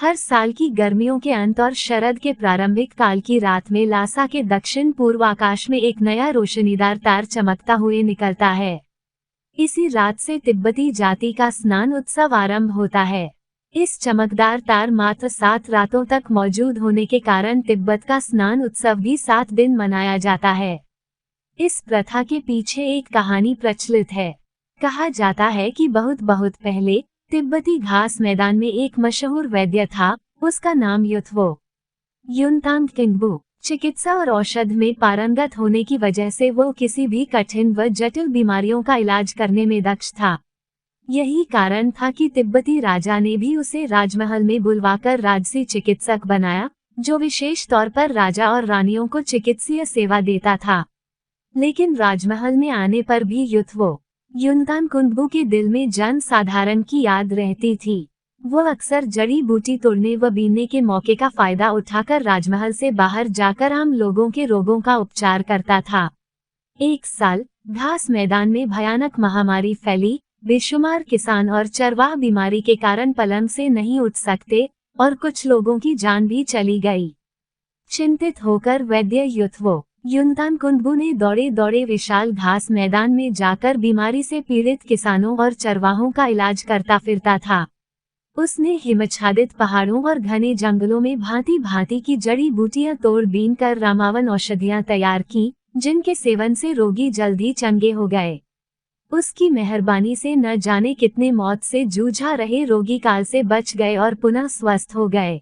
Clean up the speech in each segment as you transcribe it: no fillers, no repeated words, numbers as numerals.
हर साल की गर्मियों के अंत और शरद के प्रारंभिक काल की रात में लासा के दक्षिण पूर्व आकाश में एक नया रोशनीदार तार चमकता हुए निकलता है। इसी रात से तिब्बती जाति का स्नान उत्सव आरंभ होता है। इस चमकदार तार मात्र 7 रातों तक मौजूद होने के कारण तिब्बत का स्नान उत्सव भी 7 दिन मनाया जाता है। इस प्रथा के पीछे एक कहानी प्रचलित है। कहा जाता है कि बहुत पहले तिब्बती घास मैदान में एक मशहूर वैद्य था। उसका नाम युथवो युनतांग किंगबू। चिकित्सा और औषध में पारंगत होने की वजह से वो किसी भी कठिन व जटिल बीमारियों का इलाज करने में दक्ष था। यही कारण था कि तिब्बती राजा ने भी उसे राजमहल में बुलवाकर राजसी चिकित्सक बनाया, जो विशेष तौर पर राजा और रानियों को चिकित्सीय सेवा देता था। लेकिन राजमहल में आने पर भी युथवो युनतांग किंगबू के दिल में जन साधारण की याद रहती थी। वो अक्सर जड़ी बूटी तोड़ने व बीनने के मौके का फायदा उठाकर राजमहल से बाहर जाकर आम लोगों के रोगों का उपचार करता था। एक साल घास मैदान में भयानक महामारी फैली। बेशुमार किसान और चरवाह बीमारी के कारण पलंग से नहीं उठ सकते और कुछ लोगों की जान भी चली गई। चिंतित होकर वैद्य युथवो युनतांग किंगबू ने दौड़े विशाल घास मैदान में जाकर बीमारी से पीड़ित किसानों और चरवाहों का इलाज करता फिरता था। उसने हिमच्छादित पहाड़ों और घने जंगलों में भांति की जड़ी बूटियां तोड़ बीन कर रामावन औषधियां तैयार की, जिनके सेवन से रोगी जल्दी चंगे हो गए। उसकी मेहरबानी से न जाने कितने मौत से जूझा रहे रोगी काल से बच गए और पुनः स्वस्थ हो गए।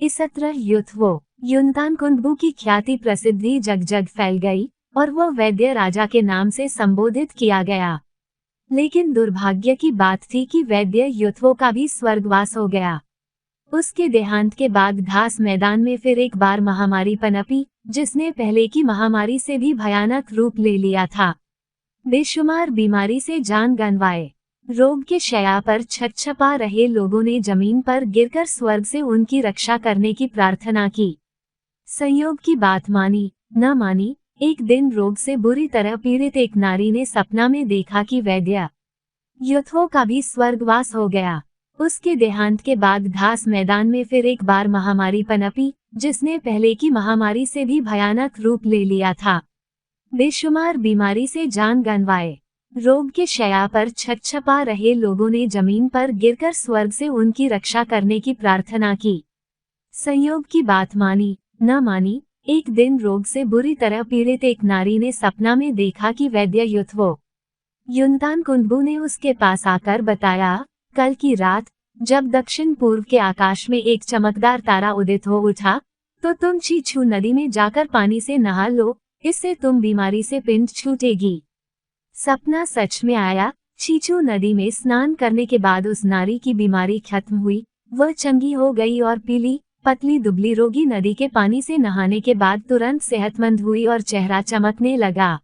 इस तरह युथवो युनतांग किंगबू की ख्याति प्रसिद्धि जग फैल गई और वह वैद्य राजा के नाम से संबोधित किया गया। लेकिन दुर्भाग्य की बात थी कि वैद्य युथवो का भी स्वर्गवास हो गया। उसके देहांत के बाद घास मैदान में फिर एक बार महामारी पनपी, जिसने पहले की महामारी से भी भयानक रूप ले लिया था। बेशुमार बीमारी से जान गंवाए रोग के शैया पर छपछपा रहे लोगों ने जमीन पर गिरकर स्वर्ग से उनकी रक्षा करने की प्रार्थना की। संयोग की बात मानी न मानी, एक दिन रोग से बुरी तरह पीड़ित एक नारी ने सपना में देखा कि वैद्य युथवो का भी स्वर्गवास हो गया। उसके देहांत के बाद घास मैदान में फिर एक बार महामारी पनपी, जिसने पहले की महामारी से भी भयानक रूप ले लिया था। बेशुमार बीमारी से जान गंवाए रोग के शैया पर छपछपा रहे लोगों ने जमीन पर गिरकर स्वर्ग से उनकी रक्षा करने की प्रार्थना की। संयोग की बात मानी न मानी, एक दिन रोग से बुरी तरह पीड़ित एक नारी ने सपना में देखा कि वैद्य युथवो युनतांग किंगबू ने उसके पास आकर बताया, कल की रात जब दक्षिण पूर्व के आकाश में एक चमकदार तारा उदित हो उठा, तो तुम चीचू नदी में जाकर पानी से नहा लो, इससे तुम बीमारी से पिंड छूटेगी। सपना सच में आया। चीचू नदी में स्नान करने के बाद उस नारी की बीमारी खत्म हुई। वह चंगी हो गई और पीली पतली दुबली रोगी नदी के पानी से नहाने के बाद तुरंत सेहतमंद हुई और चेहरा चमकने लगा।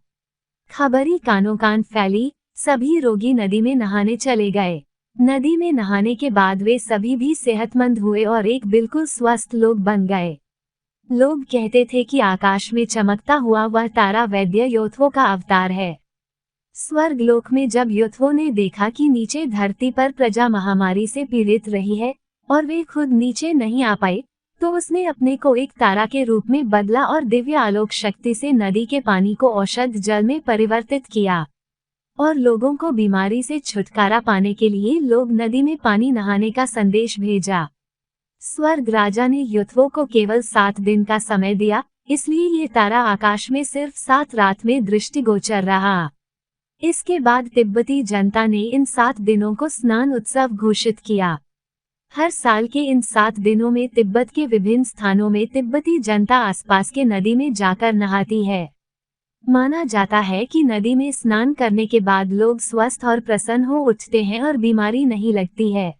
खबरी कानों कान फैली। सभी रोगी नदी में नहाने चले गए। नदी में नहाने के बाद वे सभी भी सेहतमंद हुए और एक बिल्कुल स्वस्थ लोग बन गए। लोग कहते थे कि आकाश में चमकता हुआ वह तारा वैद्य युथवो का अवतार है। स्वर्गलोक में जब युथवो ने देखा कि नीचे धरती पर प्रजा महामारी से पीड़ित रही है और वे खुद नीचे नहीं आ पाए, तो उसने अपने को एक तारा के रूप में बदला और दिव्य आलोक शक्ति से नदी के पानी को औषध जल में परिवर्तित किया और लोगों को बीमारी से छुटकारा पाने के लिए लोग नदी में पानी नहाने का संदेश भेजा। स्वर्ग राजा ने युथवो को केवल 7 दिन का समय दिया, इसलिए ये तारा आकाश में सिर्फ 7 रात में दृष्टिगोचर रहा। इसके बाद तिब्बती जनता ने इन 7 दिनों को स्नान उत्सव घोषित किया। हर साल के इन 7 दिनों में तिब्बत के विभिन्न स्थानों में तिब्बती जनता आसपास के नदी में जाकर नहाती है। माना जाता है कि नदी में स्नान करने के बाद लोग स्वस्थ और प्रसन्न हो उठते हैं और बीमारी नहीं लगती है।